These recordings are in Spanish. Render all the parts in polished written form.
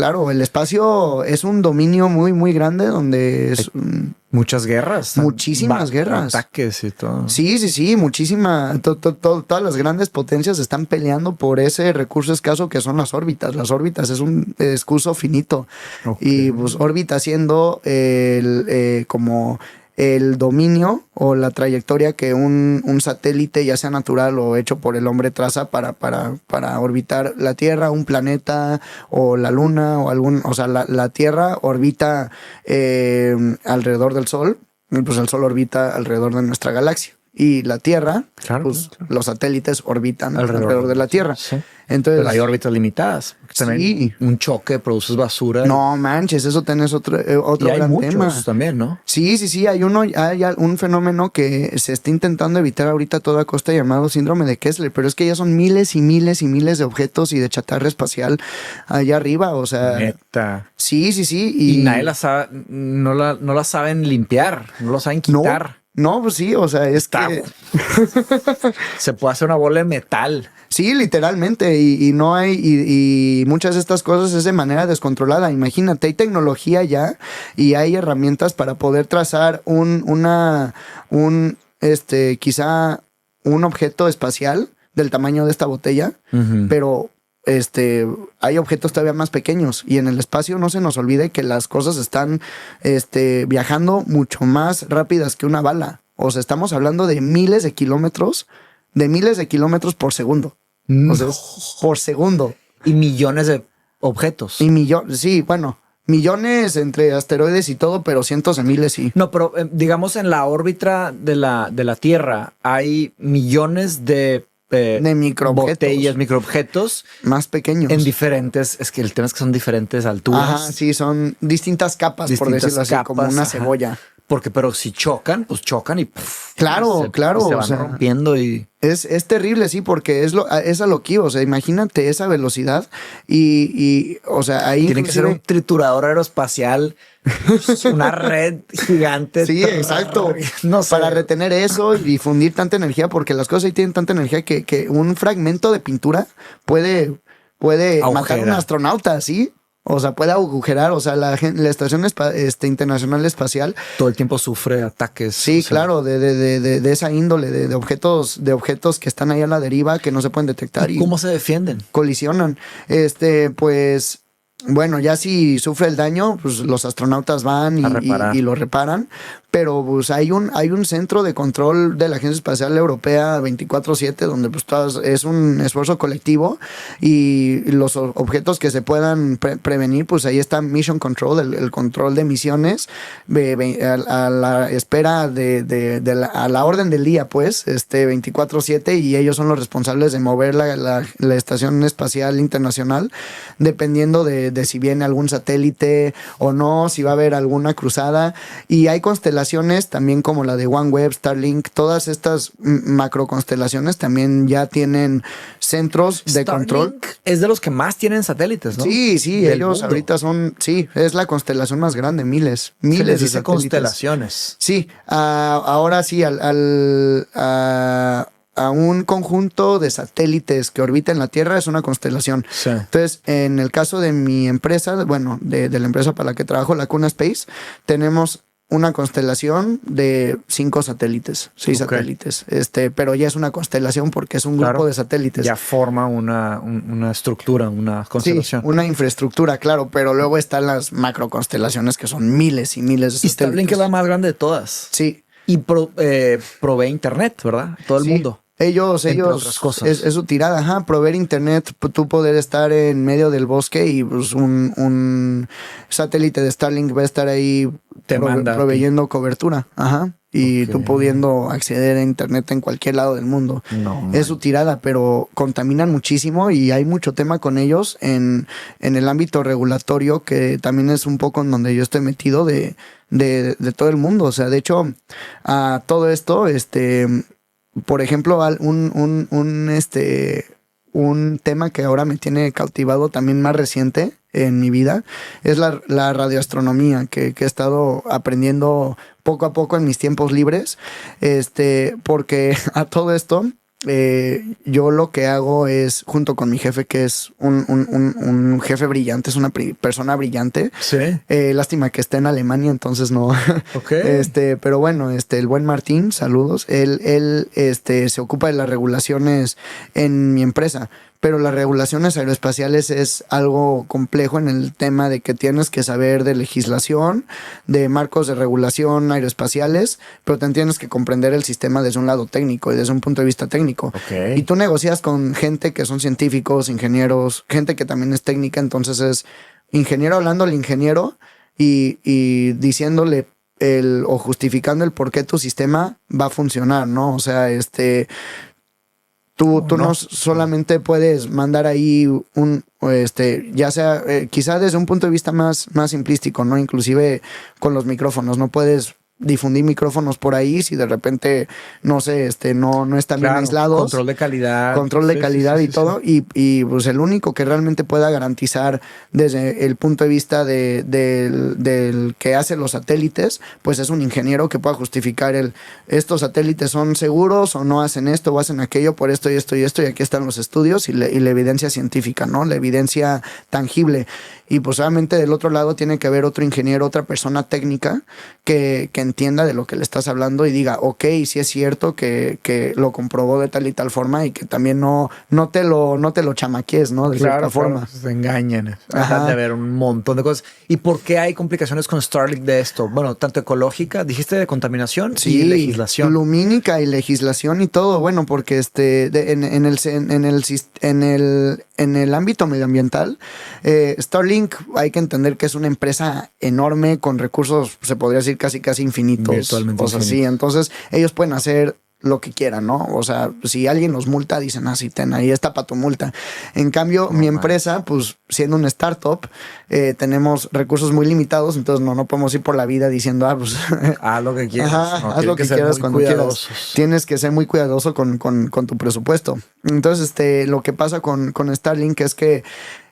Claro, el espacio es un dominio muy, muy grande donde es... Muchas guerras. Muchísimas guerras. Ataques y todo. Sí, muchísima. Todas las grandes potencias están peleando por ese recurso escaso que son las órbitas. Las órbitas es un excurso finito. Okay. Y pues órbita siendo como el dominio o la trayectoria que un satélite, ya sea natural o hecho por el hombre, traza para orbitar la Tierra, un planeta o la Luna o o sea, la Tierra orbita alrededor del Sol, y pues el Sol orbita alrededor de nuestra galaxia. Y la Tierra, claro, pues claro, los satélites orbitan alrededor de la Tierra. Sí. Entonces, pero hay órbitas limitadas. Sí. Un choque, produces basura. No manches, eso tenés otro y hay gran muchos tema también, ¿no? Sí. Hay un fenómeno que se está intentando evitar ahorita a toda costa llamado síndrome de Kessler, pero es que ya son miles y miles y miles de objetos y de chatarra espacial allá arriba, o sea. Neta. Sí. Y nadie la sabe, no la saben limpiar, no lo saben quitar. No, pues sí, o sea, que... Se puede hacer una bola de metal. Sí, literalmente, y no hay, y muchas de estas cosas es de manera descontrolada. Imagínate, hay tecnología ya y hay herramientas para poder trazar quizá un objeto espacial del tamaño de esta botella, pero hay objetos todavía más pequeños, y en el espacio no se nos olvide que las cosas están viajando mucho más rápidas que una bala. O sea, estamos hablando de miles de kilómetros por segundo. O sea, por segundo. Y millones de objetos. Millones entre asteroides y todo, pero cientos de miles sí. No, pero digamos en la órbita de la Tierra hay millones de microobjetos más pequeños en diferentes, es que el tema es que son diferentes alturas. Ajá, sí, son distintas capas, por decirlo así, como una cebolla. Pero si chocan, pues chocan y claro, se van rompiendo y es terrible, sí, porque es a lo que iba, o sea, imagínate esa velocidad y o sea, ahí tiene que ser un triturador aeroespacial, una red gigante. Sí, exacto. No sé. Para retener eso y difundir tanta energía, porque las cosas ahí tienen tanta energía que un fragmento de pintura puede matar a un astronauta, ¿sí? O sea, puede agujerar, o sea, la Estación Internacional Espacial todo el tiempo sufre ataques. Sí, claro, de esa índole, de objetos que están ahí a la deriva, que no se pueden detectar. ¿Y cómo se defienden? Colisionan. Pues, bueno, ya si sufre el daño, pues los astronautas van y lo reparan. Pero pues hay un centro de control de la Agencia Espacial Europea 24/7, donde pues es un esfuerzo colectivo, y los objetos que se puedan prevenir, pues ahí está Mission Control, el control de misiones, a la espera a la orden del día, pues, 24/7, y ellos son los responsables de mover la Estación Espacial Internacional, dependiendo de si viene algún satélite o no, si va a haber alguna cruzada. Y hay constelaciones también como la de OneWeb, Starlink, todas estas macroconstelaciones también ya tienen centros de control. Es de los que más tienen satélites, ¿no? Sí, ellos ahorita es la constelación más grande, miles Se les de dice satélites. Constelaciones. Sí, ahora sí, a un conjunto de satélites que orbitan la Tierra es una constelación. Sí. Entonces, en el caso de mi empresa, bueno, de la empresa para la que trabajo, Lacuna Space, tenemos una constelación de 6 satélites. Pero ya es una constelación porque es un grupo de satélites. Ya forma una estructura, una constelación. Sí, una infraestructura, claro, pero luego están las macroconstelaciones que son miles y miles de satélites. Y Starlink es la más grande de todas. Sí. Y provee internet, ¿verdad? Todo el mundo. Ellos otras cosas. Es su tirada, proveer internet, tú poder estar en medio del bosque y pues un satélite de Starlink va a estar ahí proveyendo cobertura, y tú pudiendo acceder a internet en cualquier lado del mundo. Es su tirada, pero contaminan muchísimo y hay mucho tema con ellos en el ámbito regulatorio, que también es un poco en donde yo estoy metido de todo el mundo. O sea, de hecho, a todo esto, por ejemplo, un tema que ahora me tiene cautivado, también más reciente en mi vida, es la radioastronomía, que he estado aprendiendo poco a poco en mis tiempos libres, porque a todo esto, yo lo que hago es, junto con mi jefe, que es un jefe brillante, es una persona brillante. Sí. Lástima que esté en Alemania, entonces no. Ok. Pero bueno, el buen Martín, saludos. Él se ocupa de las regulaciones en mi empresa. Pero las regulaciones aeroespaciales es algo complejo en el tema de que tienes que saber de legislación, de marcos de regulación aeroespaciales, pero también tienes que comprender el sistema desde un lado técnico y desde un punto de vista técnico. Okay. Y tú negocias con gente que son científicos, ingenieros, gente que también es técnica, entonces es ingeniero hablando al ingeniero y diciéndole o justificando el por qué tu sistema va a funcionar, ¿no? O sea, Tú no solamente puedes mandar ahí ya sea, quizá desde un punto de vista más simplístico, ¿no? Inclusive con los micrófonos, no puedes difundir micrófonos por ahí si de repente, no sé, no están bien aislados. Control de calidad. Control de calidad y todo. Y pues el único que realmente pueda garantizar desde el punto de vista del que hace los satélites, pues es un ingeniero que pueda justificar estos satélites son seguros o no hacen esto o hacen aquello por esto y esto y esto, y aquí están los estudios y la evidencia científica, ¿no? La evidencia tangible. Y pues obviamente del otro lado tiene que haber otro ingeniero, otra persona técnica que entienda de lo que le estás hablando y diga, ok, sí es cierto que lo comprobó de tal y tal forma y que también no te lo chamaquies, ¿no? De cierta forma. Se engañan. Ajá. De haber un montón de cosas. ¿Y por qué hay complicaciones con Starlink de esto? Bueno, tanto ecológica, dijiste de contaminación, sí, y legislación. Lumínica y legislación y todo. Bueno, porque en el ámbito medioambiental, Starlink hay que entender que es una empresa enorme con recursos, se podría decir casi infinitos. Virtualmente infinitos. Sí, entonces ellos pueden hacer lo que quieran, ¿no? O sea, si alguien los multa, dicen, sí, ahí está para tu multa. En cambio, mi empresa, pues siendo una startup, tenemos recursos muy limitados, entonces no podemos ir por la vida diciendo, pues haz lo que quieras. Haz lo que quieras cuando quieras. Tienes que ser muy cuidadoso con tu presupuesto. Entonces, lo que pasa con Starlink es que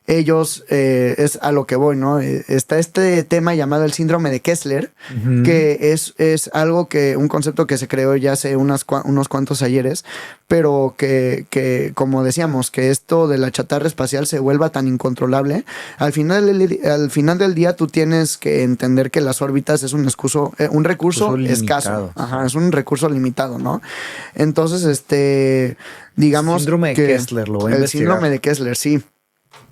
ellos, es a lo que voy, ¿no? Está este tema llamado el síndrome de Kessler, que es algo un concepto que se creó ya hace unos cuantos ayeres, pero que como decíamos, que esto de la chatarra espacial se vuelva tan incontrolable. Al final del día tú tienes que entender que las órbitas es un recurso escaso. Ajá, es un recurso limitado, ¿no? Entonces, digamos síndrome de Kessler, lo voy a investigar. El síndrome de Kessler, sí.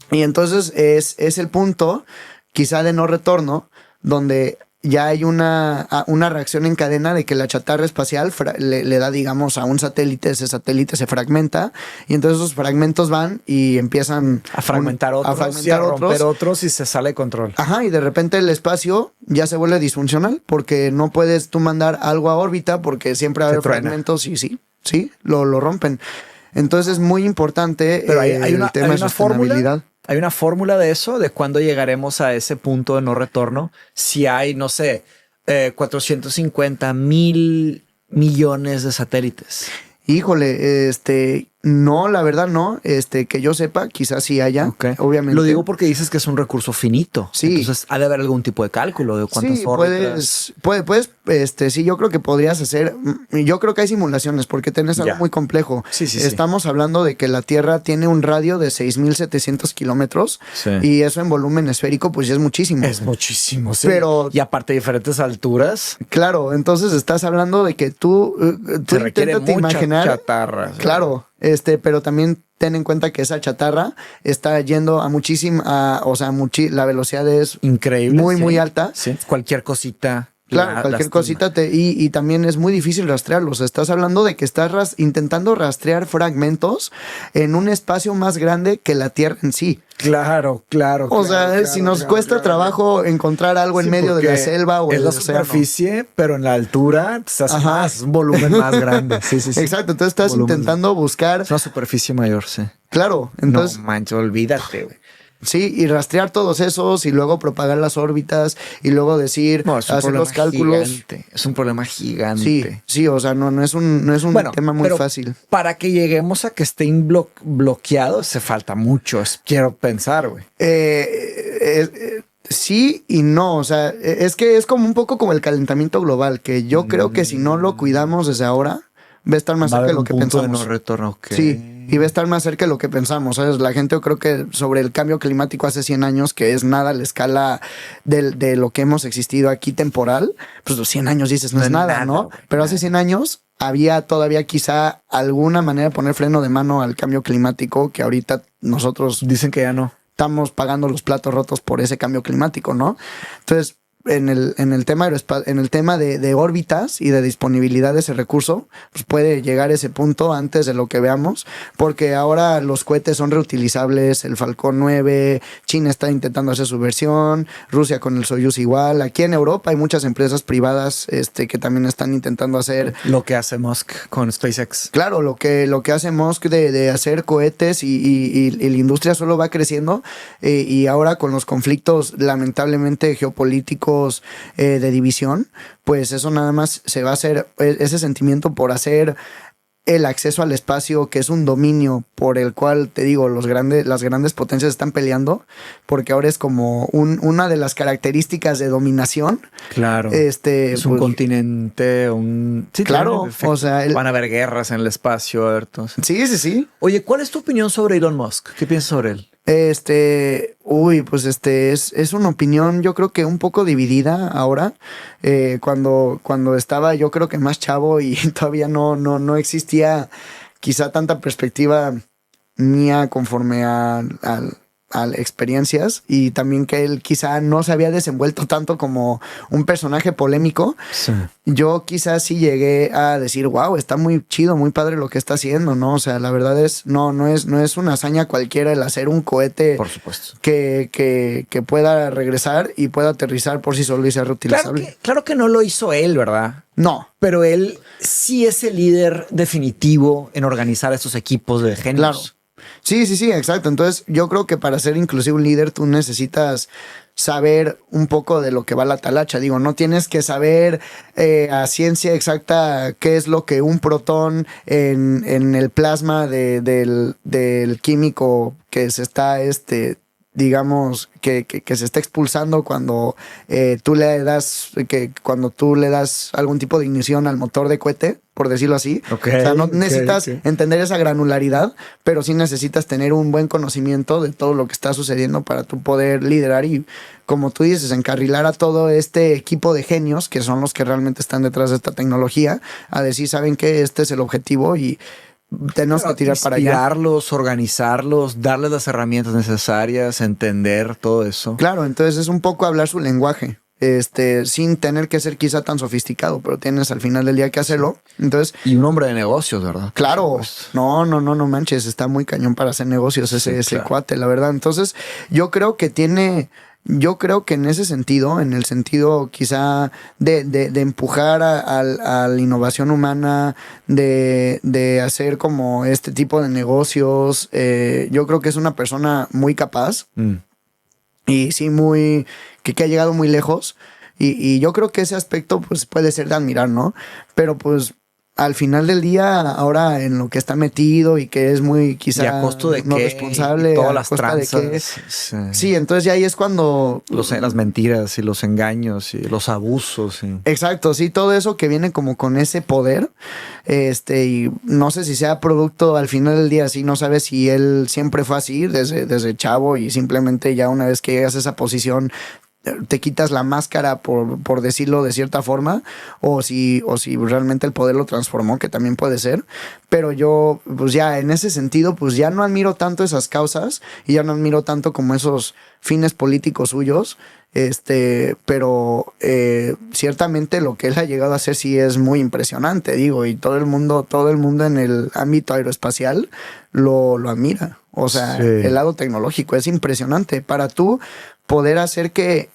Y entonces es el punto, quizá de no retorno, donde ya hay una reacción en cadena de que la chatarra espacial le da, digamos, a un satélite, ese satélite se fragmenta, y entonces esos fragmentos van y empiezan a fragmentar otros, y a romper otros y se sale de control. Ajá, y de repente el espacio ya se vuelve disfuncional, porque no puedes tú mandar algo a órbita, porque siempre va a haber fragmentos y sí, lo rompen. Entonces es muy importante. Pero hay el tema de sostenibilidad. ¿Hay una fórmula de eso? ¿De cuándo llegaremos a ese punto de no retorno? Si hay, no sé, 450 mil millones de satélites. Híjole, no, la verdad no, que yo sepa, quizás sí haya, obviamente. Lo digo porque dices que es un recurso finito. Sí. Entonces ha de haber algún tipo de cálculo de cuántas órbitas. Puedes, sí, yo creo que podrías hacer, yo creo que hay simulaciones porque tenés algo muy complejo. Sí. Estamos hablando de que la Tierra tiene un radio de 6,700 kilómetros y eso en volumen esférico pues ya es muchísimo. Es muchísimo, sí. Pero, y aparte de diferentes alturas. Claro, entonces estás hablando de que tú requiere mucha chatarra. Claro. Pero también ten en cuenta que esa chatarra está yendo a muchísima, la velocidad es increíble, muy alta. Sí. Cualquier cosita. Claro, cualquier cosita y también es muy difícil rastrearlos. Estás hablando de que estás intentando rastrear fragmentos en un espacio más grande que la Tierra en sí. Claro. O sea, si nos cuesta trabajo encontrar algo en medio de la selva o en la superficie, pero en la altura estás más, un volumen más grande. Sí. Exacto, entonces estás intentando buscar una superficie mayor, sí. Claro, entonces. No manches, olvídate, güey. Sí, y rastrear todos esos y luego propagar las órbitas y luego decir, hacer los cálculos. Gigante. Es un problema gigante. Sí, o sea, no es un tema muy fácil. Para que lleguemos a que estén bloqueados, se falta mucho, quiero pensar, güey. Sí y no, o sea, es que es como un poco como el calentamiento global, que yo creo que si no lo cuidamos desde ahora, va a estar más cerca de lo que pensamos. De no retorno, okay. Sí, y va a estar más cerca de lo que pensamos, ¿sabes? La gente, yo creo que sobre el cambio climático hace 100 años, que es nada a la escala de lo que hemos existido aquí temporal, pues los 100 años dices, no es nada, ¿no? Pero hace 100 años había todavía quizá alguna manera de poner freno de mano al cambio climático que ahorita nosotros... Dicen que ya no. Estamos pagando los platos rotos por ese cambio climático, ¿no? Entonces, en el tema de órbitas y de disponibilidad de ese recurso, pues puede llegar a ese punto antes de lo que veamos, porque ahora los cohetes son reutilizables, el Falcon 9, China está intentando hacer su versión, Rusia con el Soyuz igual, aquí en Europa hay muchas empresas privadas que también están intentando hacer... Lo que hace Musk con SpaceX. Claro, lo que hace Musk de hacer cohetes y la industria solo va creciendo y ahora con los conflictos lamentablemente geopolíticos de división, pues eso nada más se va a hacer, ese sentimiento por hacer el acceso al espacio, que es un dominio por el cual, te digo, las grandes potencias están peleando, porque ahora es como una de las características de dominación. Claro. Es un continente, Sí, claro. O sea, van a haber guerras en el espacio, Berto. Sí. Oye, ¿cuál es tu opinión sobre Elon Musk? ¿Qué piensas sobre él? Es una opinión, yo creo que un poco dividida ahora. Cuando estaba, yo creo que más chavo y todavía no existía quizá tanta perspectiva mía conforme a experiencias, y también que él quizá no se había desenvuelto tanto como un personaje polémico. Sí. Yo quizás sí llegué a decir, wow, está muy chido, muy padre lo que está haciendo, ¿no? O sea, la verdad es, no es una hazaña cualquiera el hacer un cohete, por supuesto, que pueda regresar y pueda aterrizar por sí solo y sea reutilizable. Claro que no lo hizo él, ¿verdad? No. Pero él sí es el líder definitivo en organizar estos equipos de genios. Claro. Sí, exacto. Entonces, yo creo que para ser inclusive un líder, tú necesitas saber un poco de lo que va la talacha. Digo, no tienes que saber a ciencia exacta qué es lo que un protón en el plasma del químico que se está digamos que se está expulsando cuando tú le das algún tipo de ignición al motor de cohete, por decirlo así. Okay, o sea, no necesitas entender esa granularidad, pero sí necesitas tener un buen conocimiento de todo lo que está sucediendo para tú poder liderar y, como tú dices, encarrilar a todo este equipo de genios que son los que realmente están detrás de esta tecnología, a decir, saben que este es el objetivo y tenemos que tirar para allá. Inspirarlos, organizarlos, darles las herramientas necesarias, entender todo eso. Claro, entonces es un poco hablar su lenguaje, sin tener que ser quizá tan sofisticado, pero tienes al final del día que hacerlo. Entonces, y un hombre de negocios, ¿verdad? Claro. No manches, está muy cañón para hacer negocios ese cuate, la verdad. Entonces, yo creo que en ese sentido, en el sentido quizá de empujar a la innovación humana, de hacer como este tipo de negocios, yo creo que es una persona muy capaz y sí que ha llegado muy lejos, y yo creo que ese aspecto pues puede ser de admirar, ¿no? Pero pues al final del día, ahora en lo que está metido y que es muy quizá ¿y a costo de no qué? responsable, y todas las tranzas. Sí, entonces ya ahí es cuando las mentiras y los engaños y los abusos. Exacto, sí, todo eso que viene como con ese poder, y no sé si sea producto al final del día, sí, no sabes si él siempre fue así desde chavo y simplemente ya una vez que llegas a esa posición te quitas la máscara, por decirlo de cierta forma, o si realmente el poder lo transformó, que también puede ser. Pero yo, pues ya en ese sentido, pues ya no admiro tanto esas causas y ya no admiro tanto como esos fines políticos suyos, pero ciertamente lo que él ha llegado a hacer sí es muy impresionante, digo, y todo el mundo en el ámbito aeroespacial lo admira. O sea, el lado tecnológico es impresionante. Para tú poder hacer que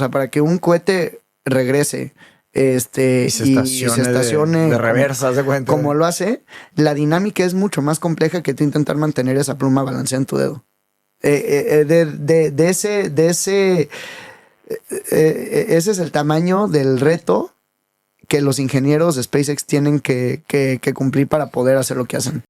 para que un cohete regrese y se estacione de reversa, de cuenta. Como lo hace, la dinámica es mucho más compleja que tú intentar mantener esa pluma balanceada en tu dedo. Ese es el tamaño del reto que los ingenieros de SpaceX tienen que cumplir para poder hacer lo que hacen.